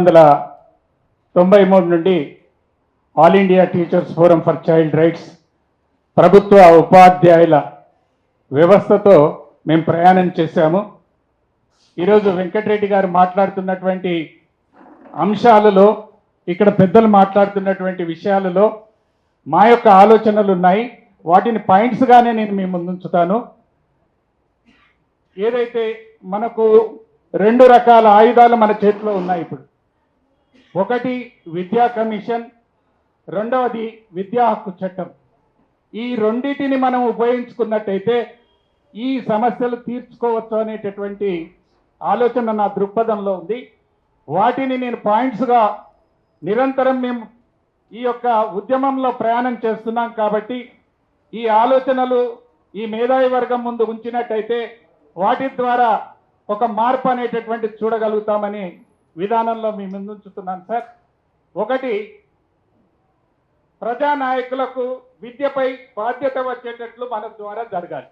1993 నుండి all India teachers forum for child rights ప్రభుత్వ ఉపాధ్యాయుల వ్యవస్థతో మేము ప్రయాణం చేశాము. ఈరోజు వెంకటరెడ్డి గారు మాట్లాడుతున్నటువంటి అంశాలలో, ఇక్కడ పెద్దలు మాట్లాడుతున్నటువంటి విషయాలలో మా యొక్క ఆలోచనలు ఉన్నాయి. వాటిని పాయింట్స్గానే నేను మీ ముందుంచుతాను. ఏదైతే మనకు రెండు రకాల ఆయుధాలు మన చేతిలో ఉన్నాయి ఇప్పుడు. ఒకటి విద్యా కమిషన్, రెండవది విద్యా హక్కు చట్టం. ఈ రెండింటిని మనం ఉపయోగించుకున్నట్టయితే ఈ సమస్యలు తీర్చుకోవచ్చు అనేటటువంటి ఆలోచన నా దృక్పథంలో ఉంది. వాటిని నేను పాయింట్స్గా నిరంతరం మేము ఈ యొక్క ఉద్యమంలో ప్రయాణం చేస్తున్నాం కాబట్టి ఈ ఆలోచనలు ఈ మేధావి వర్గం ముందు ఉంచినట్టయితే వాటి ద్వారా ఒక మార్పు అనేటటువంటి చూడగలుగుతామని విధానంలో మీ ముందు ఉంచుతున్నాను సార్. ఒకటి, ప్రజానాయకులకు విద్యపై బాధ్యత వచ్చేటట్లు మన ద్వారా జరగాలి.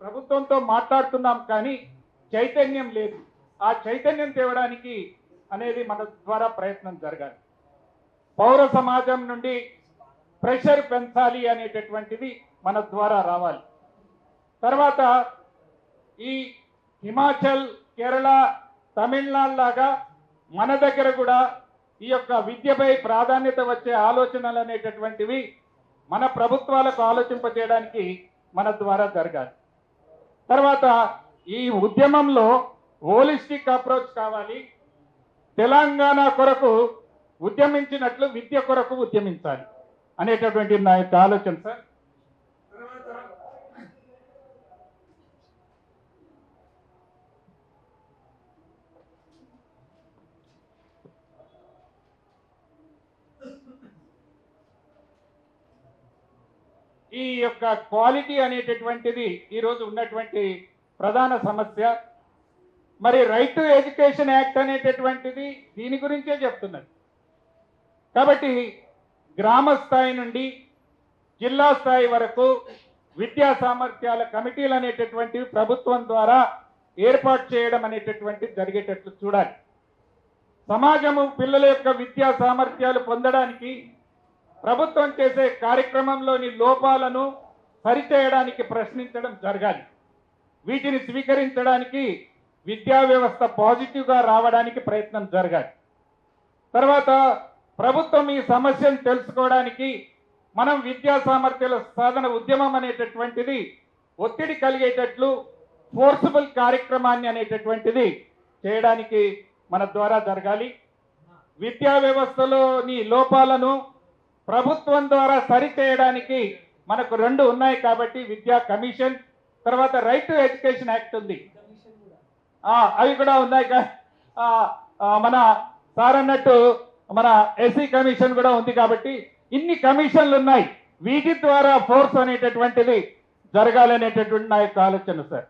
ప్రభుత్వంతో మాట్లాడుతున్నాం కానీ చైతన్యం లేదు. ఆ చైతన్యం తేవడానికి అనేది మన ద్వారా ప్రయత్నం జరగాలి. పౌర సమాజం నుండి ప్రెషర్ పెంచాలి అనేటటువంటిది మన ద్వారా రావాలి. తర్వాత ఈ హిమాచల్, కేరళ, తమిళనాడు లాగా మన దగ్గర కూడా ఈ యొక్క విద్యపై ప్రాధాన్యత వచ్చే ఆలోచనలు అనేటటువంటివి మన ప్రభుత్వాలకు ఆలోచింపజేయడానికి మన ద్వారా జరగాలి. తర్వాత ఈ ఉద్యమంలో హోలిస్టిక్ అప్రోచ్ కావాలి. తెలంగాణ కొరకు ఉద్యమించినట్లు విద్య కొరకు ఉద్యమించాలి అనేటటువంటి నా యొక్క ఆలోచన సార్. ఈ యొక్క క్వాలిటీ అనేటటువంటిది ఈరోజు ఉన్నటువంటి ప్రధాన సమస్య. మరి రైట్ టు ఎడ్యుకేషన్ యాక్ట్ అనేటటువంటిది దీని గురించే చెప్తున్నది. కాబట్టి గ్రామ స్థాయి నుండి జిల్లా స్థాయి వరకు విద్యా సామర్థ్యాల కమిటీలు అనేటటువంటివి ప్రభుత్వం ద్వారా ఏర్పాటు చేయడం అనేటటువంటిది జరిగేటట్లు చూడాలి. సమాజము పిల్లల యొక్క విద్యా సామర్థ్యాలు పొందడానికి ప్రభుత్వం చేసే కార్యక్రమంలోని లోపాలను సరిచేయడానికి ప్రశ్నించడం జరగాలి. వీటిని స్వీకరించడానికి విద్యా వ్యవస్థ పాజిటివ్గా రావడానికి ప్రయత్నం జరగాలి. తర్వాత ప్రభుత్వం ఈ సమస్యను తెలుసుకోవడానికి మనం విద్యా సామర్థ్యాల సాధన ఉద్యమం అనేటటువంటిది ఒత్తిడి కలిగేటట్లు ఫోర్సబుల్ కార్యక్రమాన్ని అనేటటువంటిది చేయడానికి మన ద్వారా జరగాలి. విద్యా వ్యవస్థలోని లోపాలను ప్రభుత్వం ద్వారా సరిచేయడానికి మనకు రెండు ఉన్నాయి కాబట్టి విద్యా కమిషన్, తర్వాత రైట్ టు ఎడ్యుకేషన్ యాక్ట్ ఉంది, అవి కూడా ఉన్నాయి. మన సార్ అన్నట్టు మన ఎస్సీ కమిషన్ కూడా ఉంది. కాబట్టి ఇన్ని కమిషన్లు ఉన్నాయి. వీటి ద్వారా ఫోర్స్ అనేటటువంటిది జరగాలనేటటువంటి నా యొక్క ఆలోచన సార్.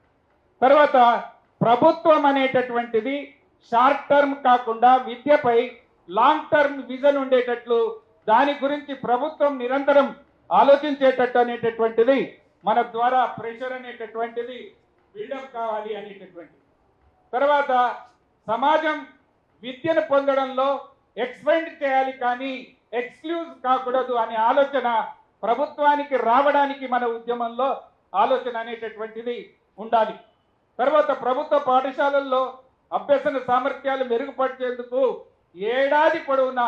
తర్వాత ప్రభుత్వం అనేటటువంటిది షార్ట్ టర్మ్ కాకుండా విద్యపై లాంగ్ టర్మ్ విజన్ ఉండేటట్లు దాని గురించి ప్రభుత్వం నిరంతరం ఆలోచించేటట్టు అనేటటువంటిది మన ద్వారా ప్రెషర్ అనేటటువంటిది బిల్డప్ కావాలి అనేటటువంటి. తర్వాత సమాజం విద్యను పొందడంలో ఎక్స్పెండ్ చేయాలి కానీ ఎక్స్క్లూజ్ కాకూడదు అనే ఆలోచన ప్రభుత్వానికి రావడానికి మన ఉద్యమంలో ఆలోచన అనేటటువంటిది ఉండాలి. తర్వాత ప్రభుత్వ పాఠశాలల్లో అభ్యసన సామర్థ్యాలు మెరుగుపరిచేందుకు ఏడాది పొడవునా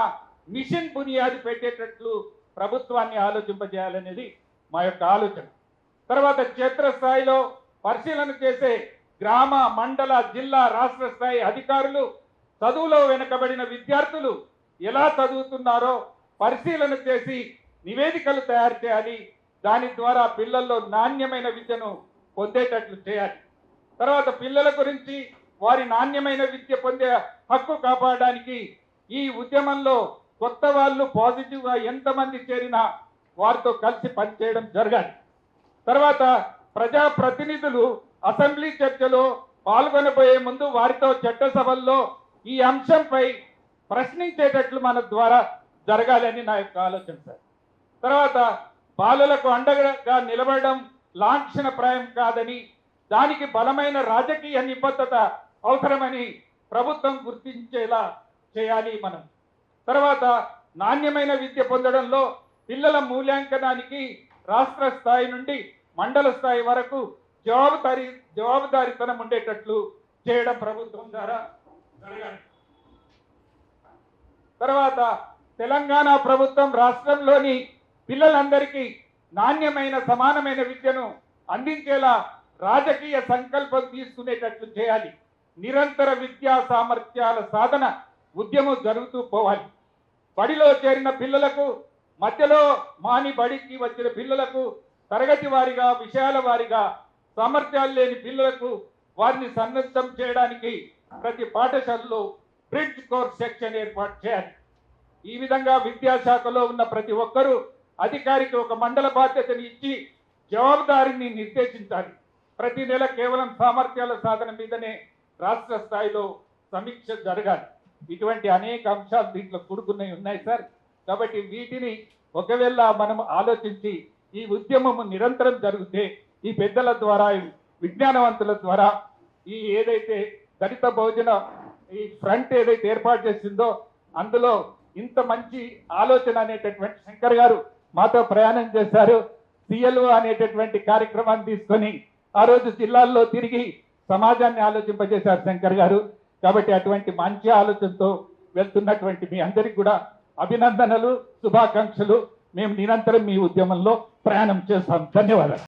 మిషన్ బునియాది పెట్టేటట్లు ప్రభుత్వాన్ని ఆలోచింపజేయాలనేది మా యొక్క ఆలోచన. తర్వాత క్షేత్రస్థాయిలో పరిశీలన చేసే గ్రామ, మండల, జిల్లా, రాష్ట్ర స్థాయి అధికారులు చదువులో వెనుకబడిన విద్యార్థులు ఎలా చదువుతున్నారో పరిశీలన చేసి నివేదికలు తయారు చేయాలి. దాని ద్వారా పిల్లల్లో నాణ్యమైన విద్యను పొందేటట్లు చేయాలి. తర్వాత పిల్లల గురించి వారి నాణ్యమైన విద్య పొందే హక్కు కాపాడడానికి ఈ ఉద్యమంలో కొత్త వాళ్ళు పాజిటివ్గా ఎంతమంది చేరినా వారితో కలిసి పనిచేయడం జరగాలి. తర్వాత ప్రజాప్రతినిధులు అసెంబ్లీ చర్చలో పాల్గొనబోయే ముందు వారితో చట్టసభల్లో ఈ అంశంపై ప్రశ్నించేటట్లు మన ద్వారా జరగాలని నా యొక్క ఆలోచన సార్. తర్వాత బాలలకు అండగా నిలబడడం లాంఛనప్రాయం కాదని దానికి బలమైన రాజకీయ నిబద్ధత అవసరమని ప్రభుత్వం గుర్తించేలా చేయాలి మనం. తర్వాత నాణ్యమైన విద్య పొందడంలో పిల్లల మూల్యాంకనానికి రాష్ట్ర స్థాయి నుండి మండల స్థాయి వరకు జవాబుదారీతనం ఉండేటట్లు చేయడం ప్రభుత్వం ద్వారా జరగాలి. తర్వాత తెలంగాణ ప్రభుత్వం రాష్ట్రంలోని పిల్లలందరికీ నాణ్యమైన సమానమైన విద్యను అందించేలా రాజకీయ సంకల్పం తీసుకునేటట్లు చేయాలి. నిరంతర విద్యా సామర్థ్యాల సాధన ఉద్యమం జరుగుతూ పోవాలి. బడిలో చేరిన పిల్లలకు, మధ్యలో మాని బడికి వచ్చిన పిల్లలకు, తరగతి వారిగా విషయాల వారిగా సామర్థ్యాలు లేని పిల్లలకు వారిని సన్నద్ధం చేయడానికి ప్రతి పాఠశాలలో బ్రిడ్జ్ కోర్స్ సెక్షన్ ఏర్పాటు చేయాలి. ఈ విధంగా విద్యాశాఖలో ఉన్న ప్రతి ఒక్కరూ అధికారికి ఒక మండల బాధ్యతని ఇచ్చి జవాబుదారీని నిర్దేశించాలి. ప్రతి నెల కేవలం సామర్థ్యాల సాధన మీదనే రాష్ట్ర స్థాయిలో సమీక్ష జరగాలి. ఇటువంటి అనేక అంశాలు దీంట్లో కూడుకున్నవి ఉన్నాయి సార్. కాబట్టి వీటిని ఒకవేళ మనం ఆలోచించి ఈ ఉద్యమం నిరంతరం జరిగితే ఈ పెద్దల ద్వారా, విజ్ఞానవంతుల ద్వారా ఈ ఏదైతే దళిత బహుజన ఈ ఫ్రంట్ ఏదైతే ఏర్పాటు చేసిందో అందులో ఇంత మంచి ఆలోచన అనేటటువంటి శంకర్ గారు మాతో ప్రయాణం చేశారు. సిఎల్ఓ అనేటటువంటి కార్యక్రమాన్ని తీసుకొని ఆ రోజు జిల్లాల్లో తిరిగి సమాజాన్ని ఆలోచింపజేశారు శంకర్ గారు. కాబట్టి అటువంటి మంచి ఆలోచనతో వెళ్తున్నటువంటి మీ అందరికీ కూడా అభినందనలు, శుభాకాంక్షలు. మేము నిరంతరం మీ ఉద్యమంలో ప్రయాణం చేస్తాం. ధన్యవాదాలు.